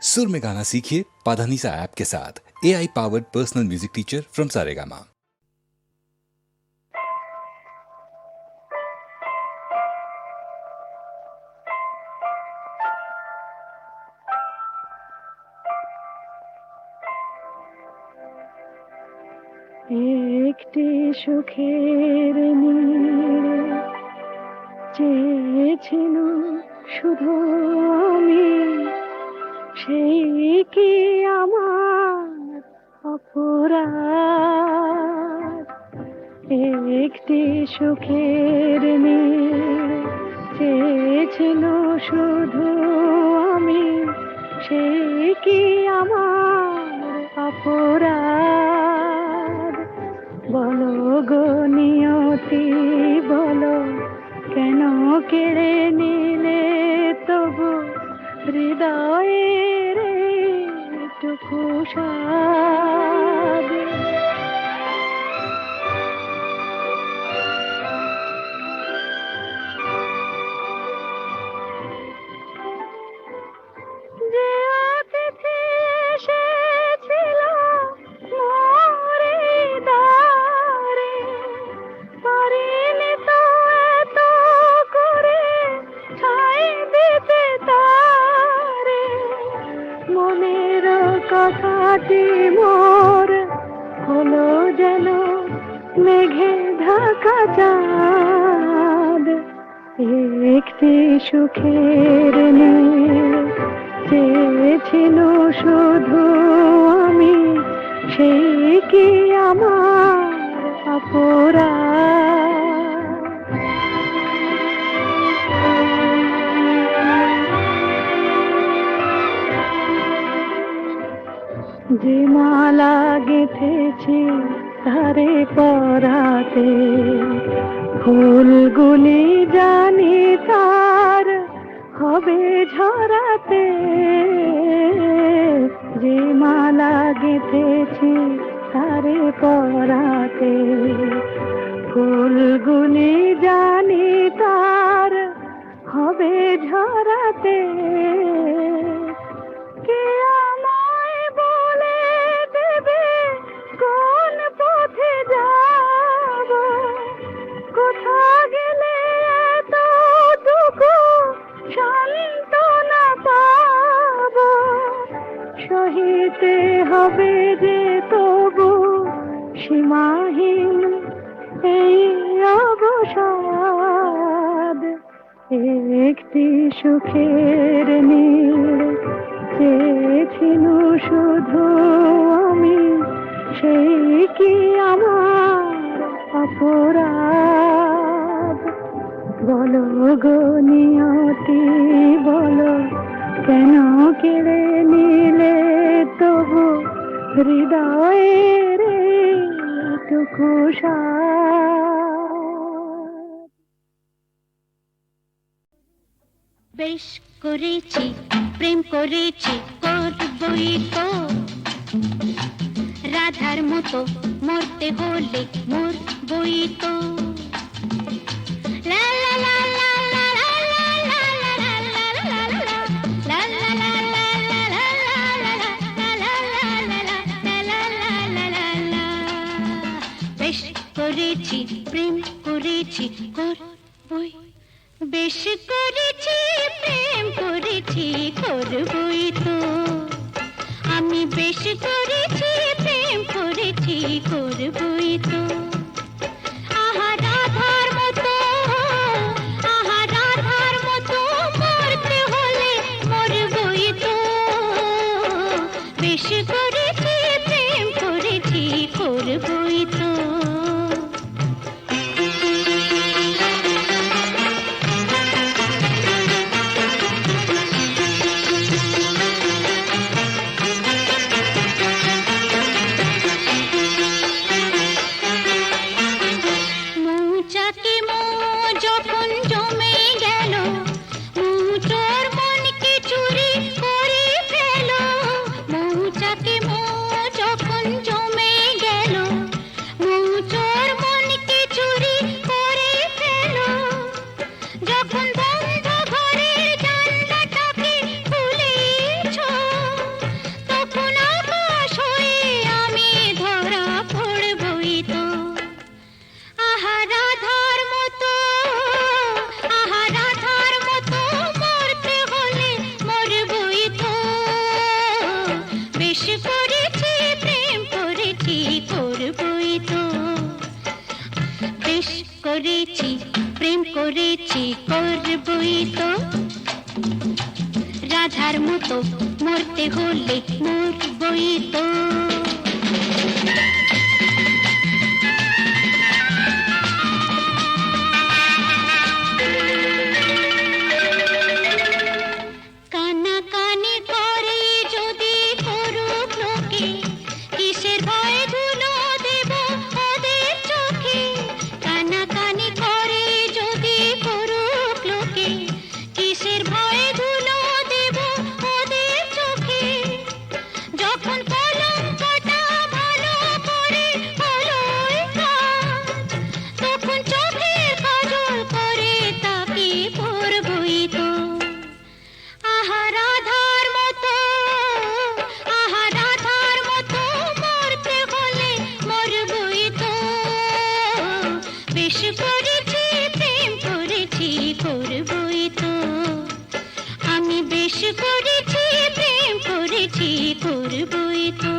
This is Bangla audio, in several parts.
सुर में गाना सीखिए पाधानीसा ऐप के साथ। AI powered personal music teacher from Saregama. একটি সুখের নীড়ে চেয়েছিল শুধু আমি, সেই কি আমার অপরাধ? একটি সুখের নীড়ে চেয়েছিল শুধু আমি, সেই কি আমার অপরাধ? বলো গো নিয়তি বলো, কেন কেড়ে নিলে তবু হৃদয়ের টুকু স্বাদ? যে অতিথি এসেছিল মোর দ্বারে, পারিনি তো এত করে ছাই দিতে তারে। মনের কথাটি মোর হলো যেন মেঘে ঢাকা চাঁদ। একটি সুখের নীড়ে চেয়েছিল শুধু আমি, সেই কি আমার অপরাধ? যে মালা গেঁথেছি তারে পরাতে, ফুলগুলি জানি তার হবে ঝরাতে। যে মালা গেঁথেছি তারে পরাতে, ফুলগুলি জানি তার হবে ঝরাতে। কে আমায় বলে দেবে কোন পথে যাব, কোথা গেলে এতটুকু সান্ত্বনা পাব? সহিতে হবে যে তবু সীমাহীন এই অবসাদ। একটি সুখের নীড়ে চেয়েছিল শুধু আমি, সেই কি আমার অপরাধ? বলো গো নিয়তি বলো, কেন কেড়ে নিলে তবু হৃদয়ের টুকু স্বাদ? বেশ করেছি প্রেম করেছি করবই তো, রাধার মতো মরতে হলে মরবই তো। লা লা লা লা লা লা লা লা লা লা লা লা লা লা লা লা লা। বেশ করেছি প্রেম করেছি করবই, বেশ করেছি প্রেম করেছি করবই তো। আমি বেশ করেছি প্রেম করেছি করবই তো। আহা রাধার মতো, আহা রাধার মতো মরতে হলে মরবই তো। বেশ করেছি প্রেম করেছি করবই তো। মৌচাকে করেছি করবই তো, রাধার মতো মরতে হলে মরবই তো। কানাকানি করে যদি করুক লোকে, কিসের ভয়ে ধুলো দেব ওদের চোখে। কানাকানি করে যদি করুক লোকে, কিসের ভয়ে ধুলো দেব ওদের চোখে। যখন কলঙ্কটা ভালো করে হলোই কাজ, তখন চোখের কাজল করে তাকে পরবই তো। আহা রাধার মতো, আহা রাধার মতো মরতে হলে মরবই তো। বেশ করেছি প্রেম করেছি করবই তো, আমি বেশ করেছি প্রেম করেছি করবই তো।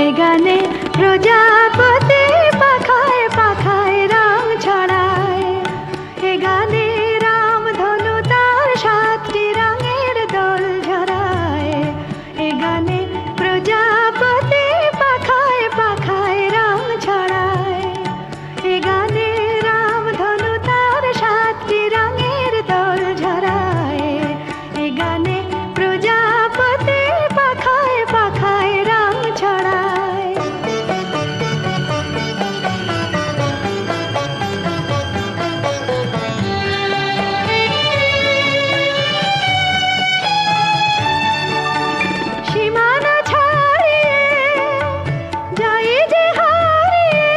এ গানে প্রজাপতি পাখায় পাখায় রাম ছড়ায়, এ গানে রাম ধনু তার 7টি রঙের দোল ঝরায়। এ গানে প্রজাপতি পাখায় পাখায় রাম ছড়ায়, এ গানে রাম ধনু তার 7টি রঙের দোল ঝরায়। এ গানে প্রজাপতি পাখায় পাখায় রাম ছড়ায়। সীমানা ছাড়িয়ে যাই যে হারিয়ে,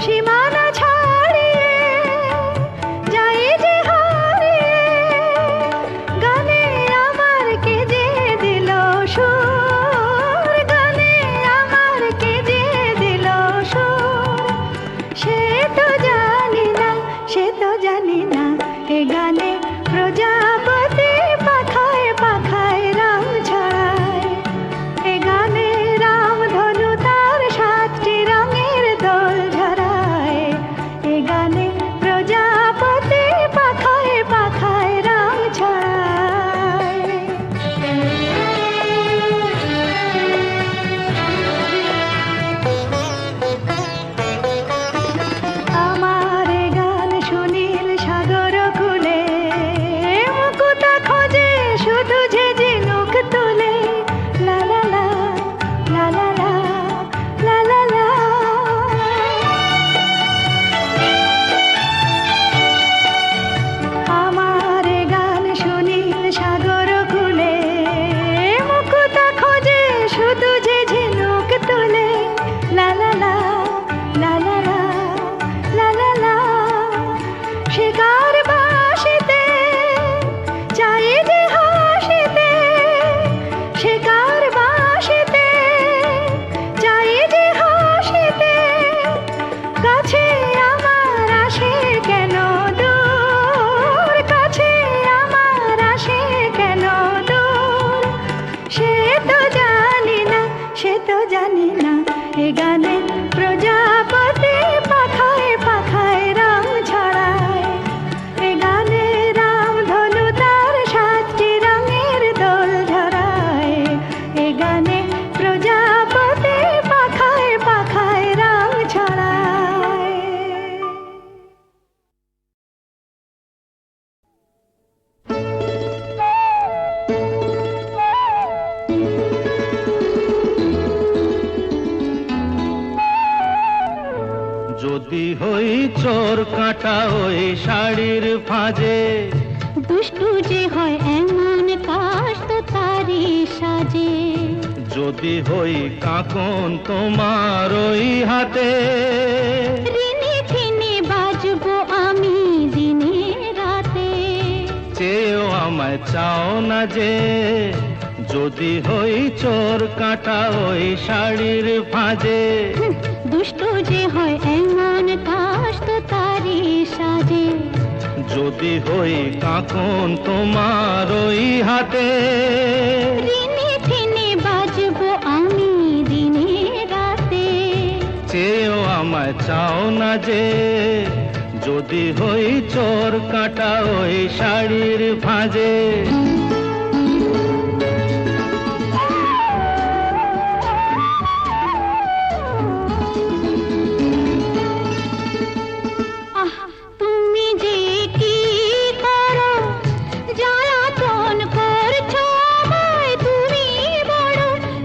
সীমানা ছাড়িয়ে যাই যে হারিয়ে, গানে আমার কে যে দিল সুর, গানে আমার কে যে দিল সুর। সে তো জানি না, সে তো জানি না, এ গানে প্রজাপতি পাখায় পাখায় রাম ছড়ায়। এ গানে রাম ধনু তার 7টি রঙের দোল ঝরায়। এ গানে প্রজাপতি পাখায় পাখায় রাম ছড়ায়। আমার এ গান সুনীল সাগর কুলে, মুকুতা খোঁজে শুধু যে ঝিনুক তুলে। লা লা লা, লা লা লা, লা লা লা। আমার এ গান সুনীল সাগর কুলে, মুকুতা খোঁজে শুধু যে ঝিনুক তুলে। লা লা লা, লা লা লা, লা লা লা। শিকার বাসিতে চাই যে হাসিতে, শিকার বাসিতে চাই যে হাসিতে। কাছে আমার আসে কেন দূর, কাছে আমার আসে কেন দূর। সে তো জানি না, সে তো জানি না, এ গানে প্রজাপতি পাখায় পাখায় রাম ছড়ায়। এ গানে রাম ধনু তার 7টি রঙের দোল ঝরায়। এ গানে প্রজাপতি পাখায় পাখায় রাম ছড়ায়। যদি হই চোর কাঁটা ওই শাড়ির ফাঁজে, দুষ্টু যে হয় এমন কাশ তো তারি সাজে। যদি হই কাকন তোমার ওই হাতে, ঋণে ঋণে বাজবো আমি দিনে রাতে। চেয়েও আমায় চাও না যে, যদি হই চোর কাটা ওই শাড়ির ভাঁজে। দুষ্টু যে হয় এমন কাশ তো তারি সাজে। যদি হই কাকন তোমার ওই হাতে, ঋণে ঋণে বাজবো আমি দিনে রাতে। চেয়েও আমায় চাও না যে, যদি হই চোর কাটা ওই শাড়ির ভাঁজে। আহ তুমি যে কি করো, জ্বালাতন করছো আমায় তুমি বড়।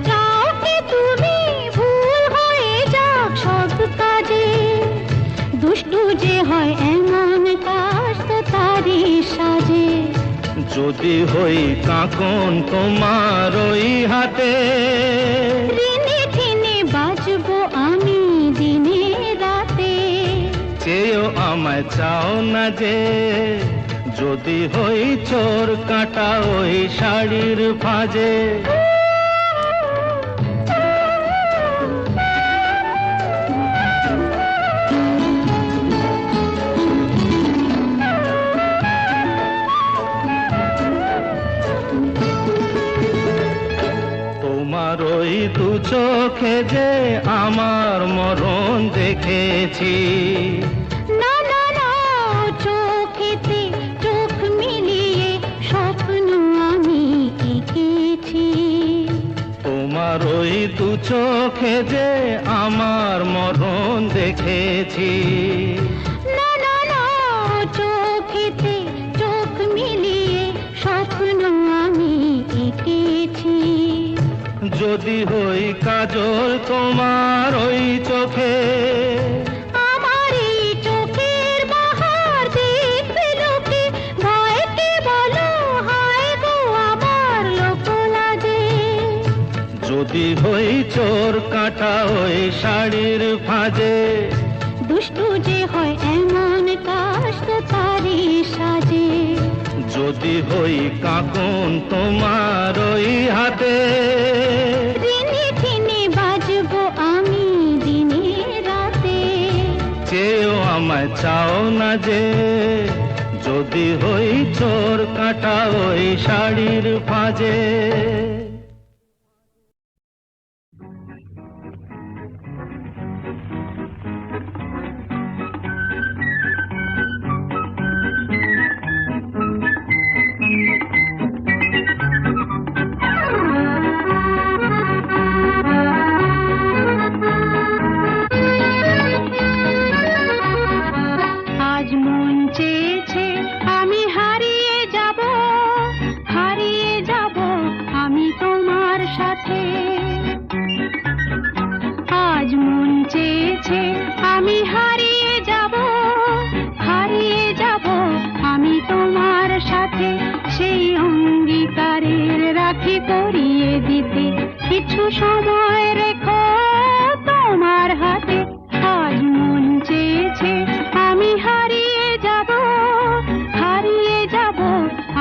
চাও কি তুমি ভুল হয়ে যাক সব কাজে। দুষ্টু যে হয় এমন কাজ তো তারি সাজে। যদি হই কাকন তোমার ওই হাতে, ঋণে ঋণে বাজবো আমি দিনে রাতে। চেয়েও আমায় চাও না যে, যদি হই চোর কাটা ওই শাড়ির ভাঁজে। তোমার ওই দু চোখে যে আমার মরণ দেখেছি। না না না চোখেতে চোখ মিলিয়ে স্বপ্ন আমি এঁকেছি। তোমার ওই দু চোখে যে আমার মরণ দেখেছি। না না না চোখেতে চোখ মিলিয়ে স্বপ্ন আমি এঁকেছি। যদি হই কাজল তোমার ওই চোখে, আমার এই চোখের বাহার দেখবে লোকে। ভয়কে বলো হায় গো আমার লোক লাগে। যদি হই চোর কাটা ওই শাড়ির ভাঁজে। দুষ্টু যে হয় এমন কাশ তো তারি সাজে। যদি হই কাকন তোমার ওই হাতে, ঋণে ঋণে বাজবো আমি দিনে রাতে। চেয়েও আমায় চাও না যে, যদি হই চোর কাটা ওই শাড়ির ভাঁজে। আজ মন চেয়েছে আমি হারিয়ে যাব, হারিয়ে যাব আমি তোমার সাথে। আজ মন চেয়েছে আমি হারিয়ে যাব, হারিয়ে যাব আমি তোমার সাথে। সেই অঙ্গীকারের রাখি পরিয়ে দিতে কিছু সময় রেখো তোমার হাতে। আজ মন চেয়েছে আমি হারিয়ে যাব, হারিয়ে যাব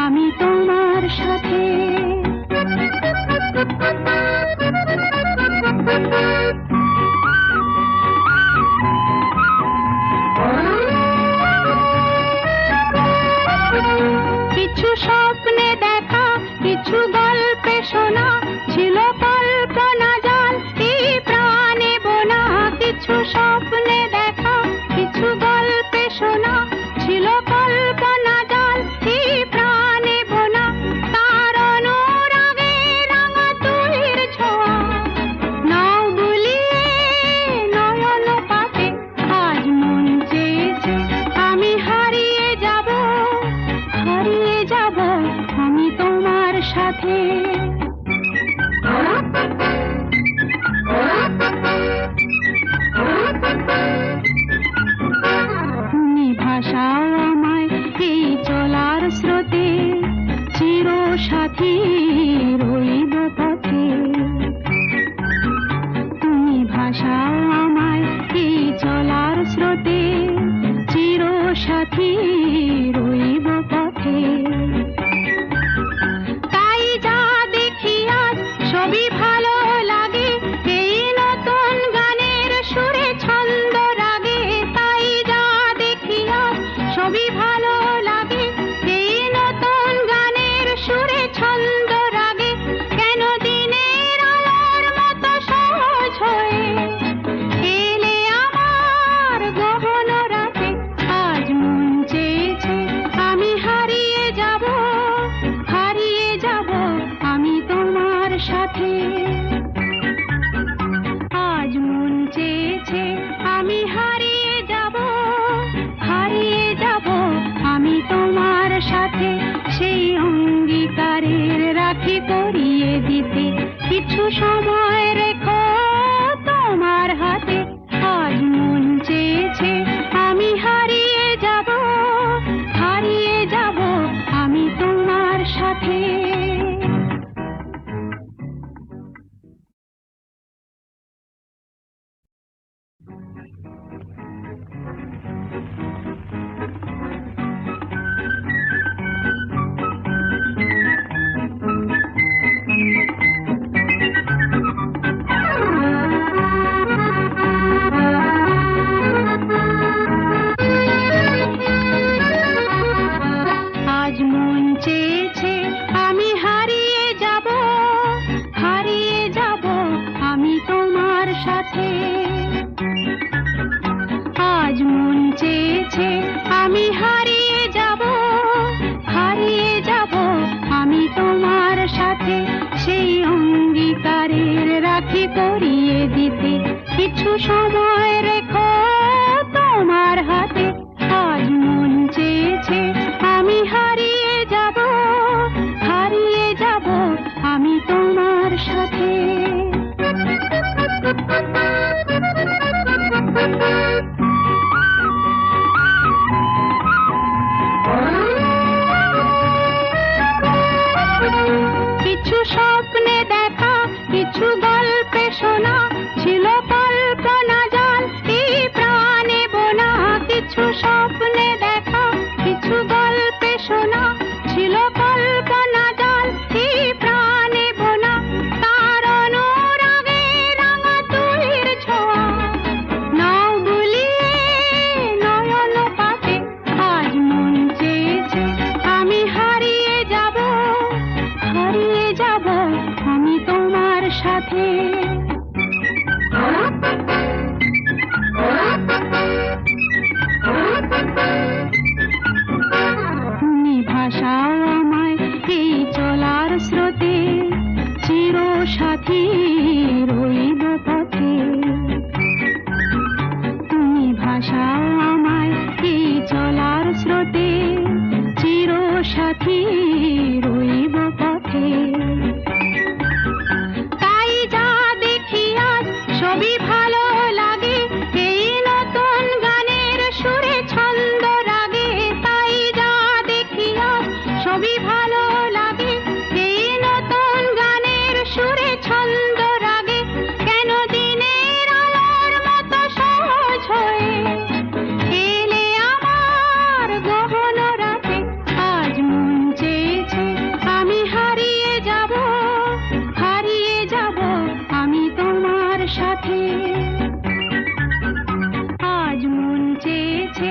আমি তোমার সাথে। কিছু স্বপ্নে দেখা, কিছু গল্পে শোনা, ছিল কল্পনা জাল এই প্রাণে বোনা। কিছু স্বপ্নে দেখা, কিছু গল্পে শোনা, ছিল কল্পনা জাল এই প্রাণে বোনা। তার অনুরাগে রাঙা তুলির ছোঁয়া নাও বুলিয়ে নয়ন পাতে। আজ মন চেয়েছে আমি হারিয়ে যাব, হারিয়ে যাব আমি তোমার সাথে। তুমি ভাষাও আমায় এই চলার স্রোতে, চির সাথী রইব পথে। সাথী রইব পথে। তাই যা দেখি আজ সবই ভালো লাগে, এই নতুন গানের সুরে ছন্দ রাগে। তাই যা দেখি আজ সবই ভালো লাগে, এই নতুন গানের সুরে ছন্দ রাগে। কেন দিনের আলোর মতো সহজ হয়ে এলে আমার গহন রাতে। আজ মন চেয়েছে আমি হারিয়ে যাব, হারিয়ে যাব আমি তোমার সাথে। আজ মন চেয়েছে আমি হারিয়ে যাব, হারিয়ে যাব আমি তোমার সাথে। সেই অঙ্গীকারের রাখি পরিয়ে দিতে কিছু সময় রেখো তোমার হাতে। আজ মন চেয়েছে আমি হারিয়ে যাব, হারিয়ে যাব আমি তোমার সাথে। আজ মন চেয়েছে আমি হারিয়ে যাব, হারিয়ে যাব আমি তোমার সাথে। আজ মন চেয়েছে আমি হারিয়ে যাব, হারিয়ে যাব আমি তোমার সাথে। সেই অঙ্গীকারের রাখি পরিয়ে দিতে কিছু সময় রেখো তোমার হাতে। আজ মন চেয়েছে আমি হারিয়ে যাব, হারিয়ে যাব আমি তোমার সাথে। কিছু স্বপ্নে দেখা, কিছু গল্পে শোনা, ছিল কল্পনা জাল এই প্রাণে বোনা। কিছু স্বপ্নে দেখা, কিছু গল্পে শোনা, ছিল কল্পনা জাল এই প্রাণে বোনা। তার অনুরাগে রাঙা তুলির ছোঁয়া নাও বুলিয়ে নয়ন পাতে। আজ মন চেয়েছে আমি হারিয়ে যাব, হারিয়ে যাব আমি তোমার সাথে। তুমি ভাসাও আমায় এই চলার স্রোতে, চির সাথী রইব পথে। তুমি ভাসাও আমায় এই চলার স্রোতে, চির সাথী রইব পথে। তাই যা দেখি আজ সবই ভালো লাগে, এই নতুন গানের সুরে ছন্দ রাগে। তাই যা দেখি আজ সবই ভালো লাগে, এই নতুন গানের সুরে ছন্দ রাগে। কেন দিনের আলোর মতো সহজ হয়ে এলে আমার গহন রাতে। আজ মন চেয়েছে আমি হারিয়ে যাব, হারিয়ে যাব আমি তোমার সাথে। আজ মন চেয়েছে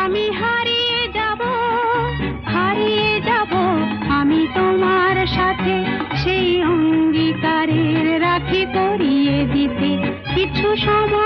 আমি হারিয়ে যাব, হারিয়ে যাব আমি তোমার সাথে। সেই অঙ্গীকারের রাখি পরিয়ে দিতে কিছু সময়